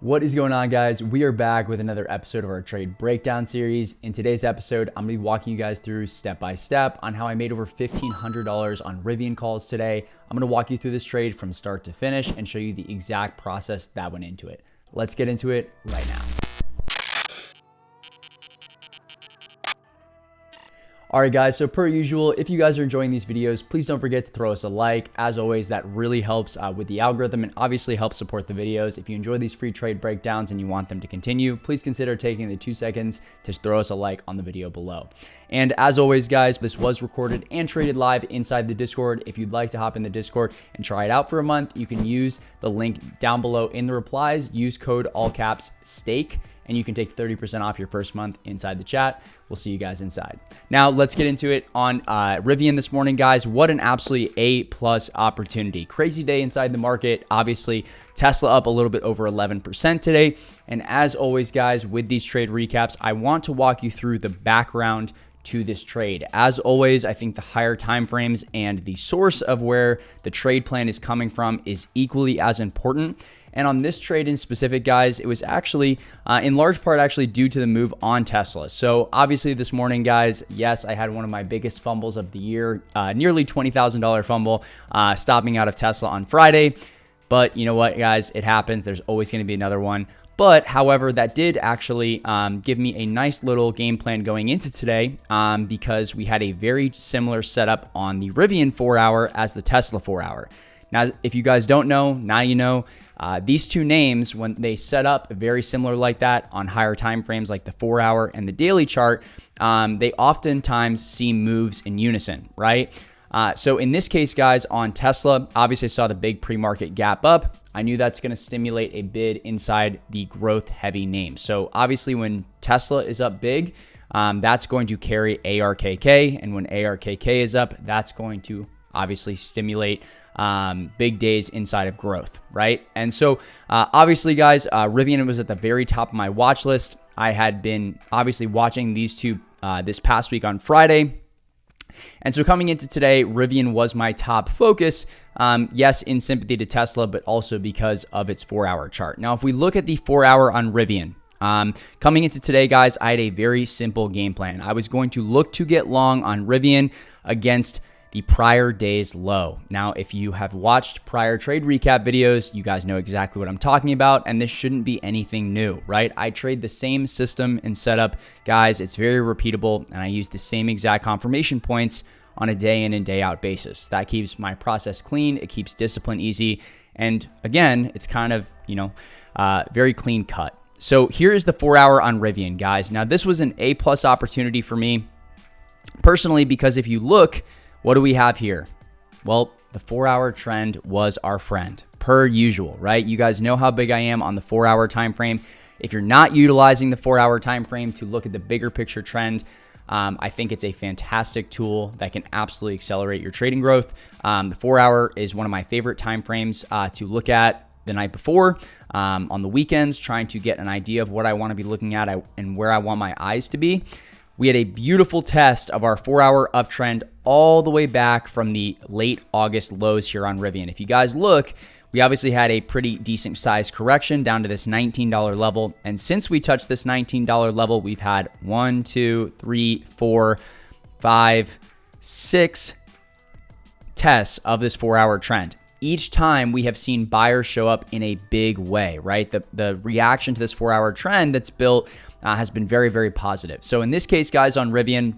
What is going on, guys? We are back with another episode of our trade breakdown series. In today's episode, I'm gonna be walking you guys through step by step on how I made over $1,500 on RIVN calls today. I'm gonna walk you through this trade from start to finish and show you the exact process that went into it. Let's get into it right now. All right, guys, so per usual, if you guys are enjoying these videos, please don't forget to throw us a like. As always, that really helps with the algorithm and obviously helps support the videos. If you enjoy these free trade breakdowns and you want them to continue, please consider taking the 2 seconds to throw us a like on the video below. And as always, guys, this was recorded and traded live inside the Discord. If you'd like to hop in the Discord and try it out for a month, you can use the link down below in the replies. Use code all caps STAKE. And you can take 30% off your first month inside the chat. We'll see you guys inside. Now, let's get into it on RIVN this morning, guys. What an absolutely A+ opportunity. Crazy day inside the market. Obviously, Tesla up a little bit over 11% today. And as always, guys, with these trade recaps, I want to walk you through the background to this trade. As always, I think the higher time frames and the source of where the trade plan is coming from is equally as important. And on this trade in specific, guys, it was actually in large part actually due to the move on Tesla. So obviously this morning, guys, yes, I had one of my biggest fumbles of the year, nearly $20,000 fumble, stopping out of Tesla on Friday. But you know what, guys, it happens. There's always going to be another one. But however, that did actually give me a nice little game plan going into today because we had a very similar setup on the RIVN 4-hour as the Tesla 4-hour. Now, if you guys don't know, now you know. These two names, when they set up very similar like that on higher time frames like the 4-hour and the daily chart, they oftentimes see moves in unison, right? So in this case, guys, on Tesla, obviously saw the big pre-market gap up. I knew that's going to stimulate a bid inside the growth heavy names. So obviously when Tesla is up big, that's going to carry ARKK. And when ARKK is up, that's going to obviously stimulate big days inside of growth, right? And so obviously, guys, RIVN was at the very top of my watch list. I had been obviously watching these two this past week on Friday. And so coming into today, RIVN was my top focus. Yes, in sympathy to Tesla, but also because of its 4-hour chart. Now, if we look at the 4-hour on RIVN, coming into today, guys, I had a very simple game plan. I was going to look to get long on RIVN against the prior day's low. Now, if you have watched prior trade recap videos, you guys know exactly what I'm talking about, and this shouldn't be anything new, right? I trade the same system and setup, guys. It's very repeatable, and I use the same exact confirmation points on a day in and day out basis. That keeps my process clean. It keeps discipline easy. And again, it's kind of, very clean cut. So here is the 4-hour on RIVN, guys. Now, this was an A+ opportunity for me personally, because if you look, what do we have here? Well, the 4-hour trend was our friend, per usual, right? You guys know how big I am on the 4-hour time frame. If you're not utilizing the 4-hour time frame to look at the bigger picture trend, I think it's a fantastic tool that can absolutely accelerate your trading growth. The 4-hour is one of my favorite time frames to look at the night before, on the weekends, trying to get an idea of what I want to be looking at and where I want my eyes to be. We had a beautiful test of our 4-hour uptrend all the way back from the late August lows here on RIVN. If you guys look, we obviously had a pretty decent sized correction down to this $19 level. And since we touched this $19 level, we've had 1, 2, 3, 4, 5, 6 tests of this 4-hour trend. Each time we have seen buyers show up in a big way, right? The reaction to this 4-hour trend that's built has been very, very positive. So in this case, guys, on RIVN,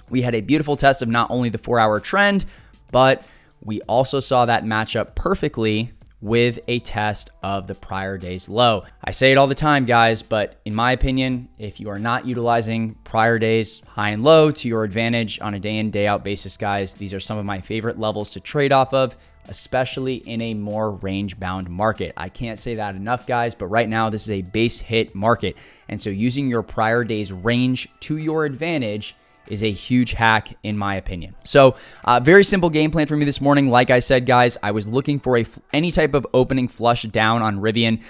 we had a beautiful test of not only the 4-hour trend, but we also saw that match up perfectly with a test of the prior day's low. I say it all the time, guys, but in my opinion, if you are not utilizing prior days high and low to your advantage on a day in, day out basis, guys, these are some of my favorite levels to trade off of, especially in a more range-bound market. I can't say that enough, guys, but right now this is a base hit market. And so using your prior day's range to your advantage is a huge hack in my opinion. So very simple game plan for me this morning. Like I said, guys, I was looking for any type of opening flush down on RIVN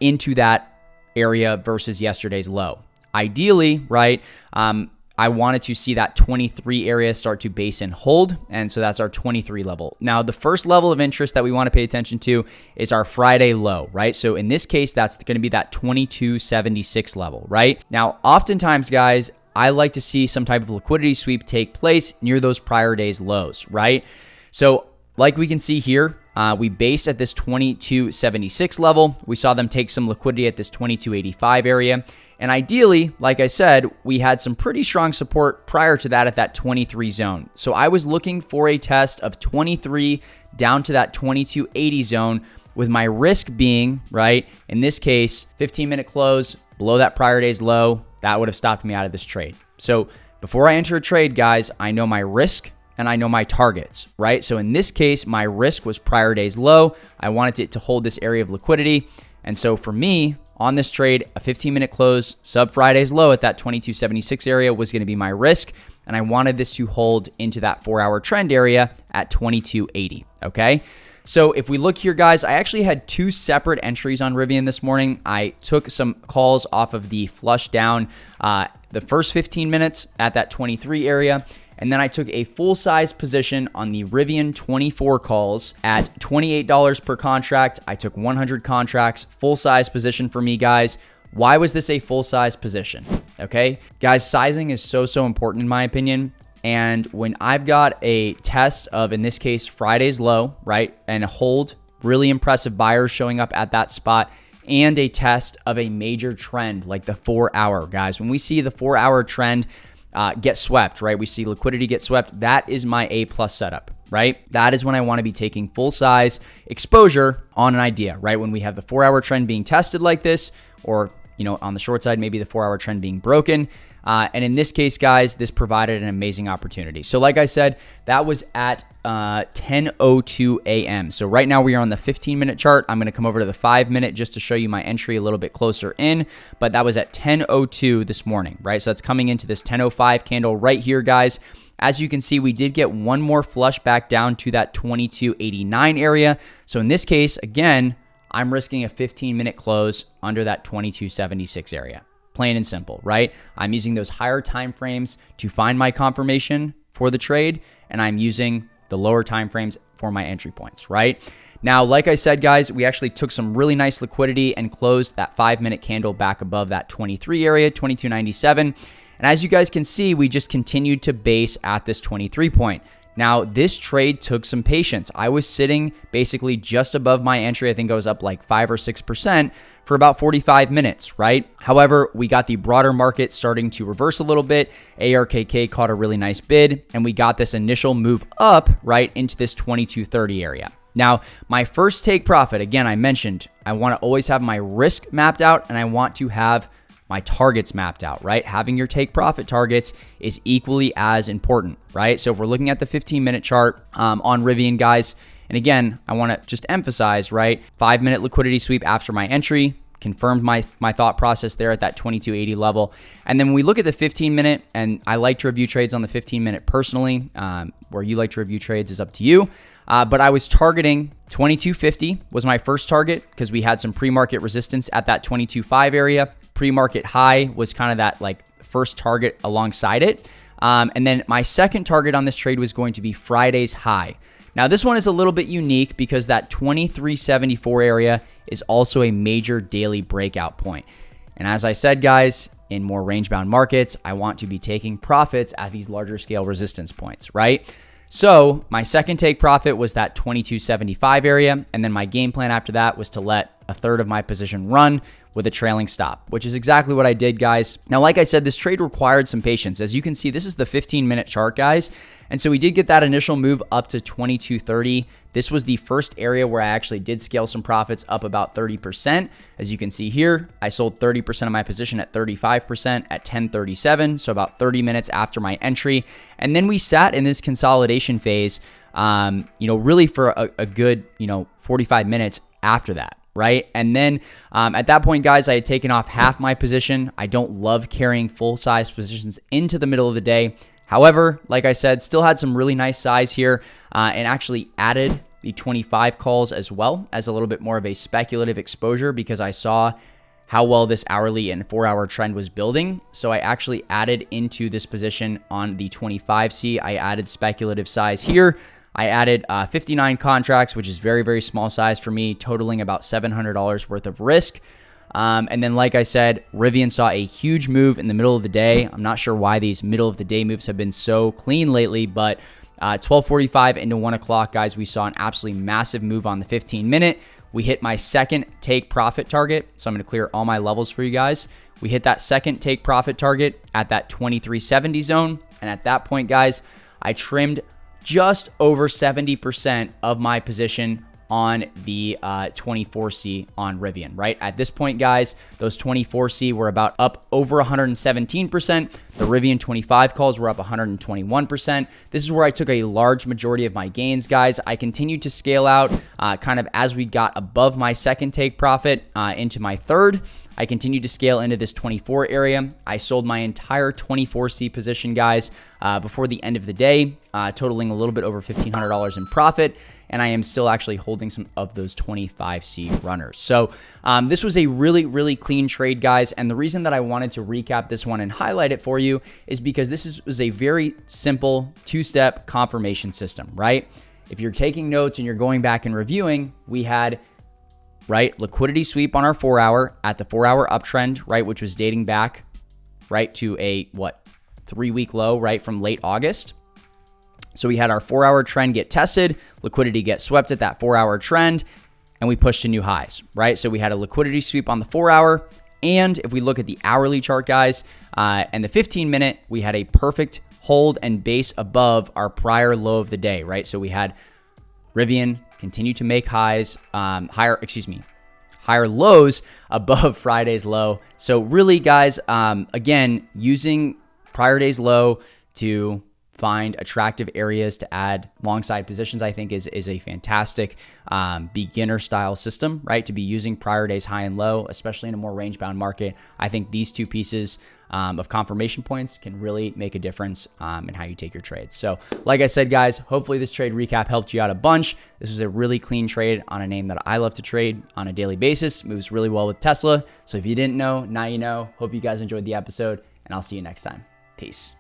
into that area versus yesterday's low. Ideally, right, I wanted to see that 23 area start to base and hold. And so that's our 23 level. Now, the first level of interest that we want to pay attention to is our Friday low, right? So in this case, that's going to be that 2276 level, right? Now, oftentimes, guys, I like to see some type of liquidity sweep take place near those prior day's lows, right? So like we can see here, we based at this 2276 level. We saw them take some liquidity at this 2285 area. And ideally, like I said, we had some pretty strong support prior to that at that 23 zone. So I was looking for a test of 23 down to that 2280 zone, with my risk being, right, in this case, 15-minute close below that prior day's low. That would have stopped me out of this trade. So before I enter a trade, guys, I know my risk and I know my targets, right? So in this case, my risk was prior day's low. I wanted it to hold this area of liquidity. And so for me, on this trade, a 15-minute close sub Friday's low at that 2276 area was going to be my risk. And I wanted this to hold into that 4-hour trend area at 2280, okay? So if we look here, guys, I actually had two separate entries on RIVN this morning. I took some calls off of the flush down the first 15 minutes at that 23 area. And then I took a full-size position on the RIVN 24 calls at $28 per contract. I took 100 contracts, full-size position for me, guys. Why was this a full-size position? Okay, guys, sizing is so important in my opinion. And when I've got a test of, in this case, Friday's low, right, and a hold, really impressive buyers showing up at that spot, and a test of a major trend like the 4-hour, guys. When we see the 4-hour trend get swept, right? We see liquidity get swept. That is my A+ setup, right? That is when I want to be taking full size exposure on an idea, right? When we have the 4-hour trend being tested like this, or, you know, on the short side, maybe the 4-hour trend being broken. And in this case, guys, this provided an amazing opportunity. So like I said, that was at 10:02 a.m. So right now we are on the 15-minute chart. I'm going to come over to the 5-minute just to show you my entry a little bit closer in. But that was at 10:02 this morning, right? So that's coming into this 10:05 candle right here, guys. As you can see, we did get one more flush back down to that 2289 area. So in this case, again, I'm risking a 15-minute close under that 2276 area. Plain and simple, right? I'm using those higher time frames to find my confirmation for the trade, and I'm using the lower time frames for my entry points, right? Now, like I said, guys, we actually took some really nice liquidity and closed that 5-minute candle back above that 23 area, 2297. And as you guys can see, we just continued to base at this 23 point. Now, this trade took some patience. I was sitting basically just above my entry. I think I was up like 5 or 6% for about 45 minutes, right? However, we got the broader market starting to reverse a little bit. ARKK caught a really nice bid, and we got this initial move up right into this 2230 area. Now, my first take profit, again, I mentioned, I want to always have my risk mapped out, and I want to have my targets mapped out, right? Having your take profit targets is equally as important, right? So if we're looking at the 15-minute chart on RIVN, guys, and again, I want to just emphasize, right? 5-minute liquidity sweep after my entry, confirmed my thought process there at that 2280 level. And then when we look at the 15-minute, and I like to review trades on the 15-minute personally, where you like to review trades is up to you. But I was targeting 2250 was my first target because we had some pre-market resistance at that 22.5 area. Pre-market high was kind of that like first target alongside it. And then my second target on this trade was going to be Friday's high. Now this one is a little bit unique because that 2374 area is also a major daily breakout point. And as I said, guys, in more range-bound markets, I want to be taking profits at these larger scale resistance points, right? So my second take profit was that 2275 area. And then my game plan after that was to let a third of my position run with a trailing stop, which is exactly what I did, guys. Now, like I said, this trade required some patience. As you can see, this is the 15-minute chart, guys. And so we did get that initial move up to 2230. This was the first area where I actually did scale some profits up about 30%. As you can see here, I sold 30% of my position at 35% at 1037, so about 30 minutes after my entry. And then we sat in this consolidation phase, really for a good, 45 minutes after that. Right? And then at that point, guys, I had taken off half my position. I don't love carrying full size positions into the middle of the day. However, like I said, still had some really nice size here and actually added the 25 calls as well as a little bit more of a speculative exposure because I saw how well this hourly and 4-hour trend was building. So I actually added into this position on the 25C. I added speculative size here. I added 59 contracts, which is very, very small size for me, totaling about $700 worth of risk. And then, like I said, RIVN saw a huge move in the middle of the day. I'm not sure why these middle of the day moves have been so clean lately, but 12:45 into 1 o'clock, guys, we saw an absolutely massive move on the 15-minute. We hit my second take profit target. So I'm going to clear all my levels for you guys. We hit that second take profit target at that 2370 zone. And at that point, guys, I trimmed just over 70% of my position on the 24C on RIVN, right? At this point, guys, those 24C were about up over 117%. The RIVN 25 calls were up 121%. This is where I took a large majority of my gains, guys. I continued to scale out kind of as we got above my second take profit into my third. I continued to scale into this 24 area. I sold my entire 24C position, guys, before the end of the day, totaling a little bit over $1,500 in profit. And I am still actually holding some of those 25C runners. So this was a really, really clean trade, guys. And the reason that I wanted to recap this one and highlight it for you is because this was a very simple two-step confirmation system, right? If you're taking notes and you're going back and reviewing, we had, right, liquidity sweep on our 4-hour at the 4-hour uptrend, right, which was dating back, right, to a, 3-week low, right, from late August. So we had our 4-hour trend get tested, liquidity get swept at that 4-hour trend, and we pushed to new highs, right? So we had a liquidity sweep on the 4-hour, and if we look at the hourly chart, guys, and the 15-minute, we had a perfect hold and base above our prior low of the day, right? So we had RIVN continue to make highs, higher lows above Friday's low. So really, guys, again, using prior day's low to find attractive areas to add alongside positions, I think is a fantastic beginner style system, right? To be using prior day's high and low, especially in a more range bound market. I think these two pieces of confirmation points can really make a difference in how you take your trades. So like I said, guys, hopefully this trade recap helped you out a bunch. This was a really clean trade on a name that I love to trade on a daily basis. Moves really well with Tesla. So if you didn't know, now you know. Hope you guys enjoyed the episode, and I'll see you next time. Peace.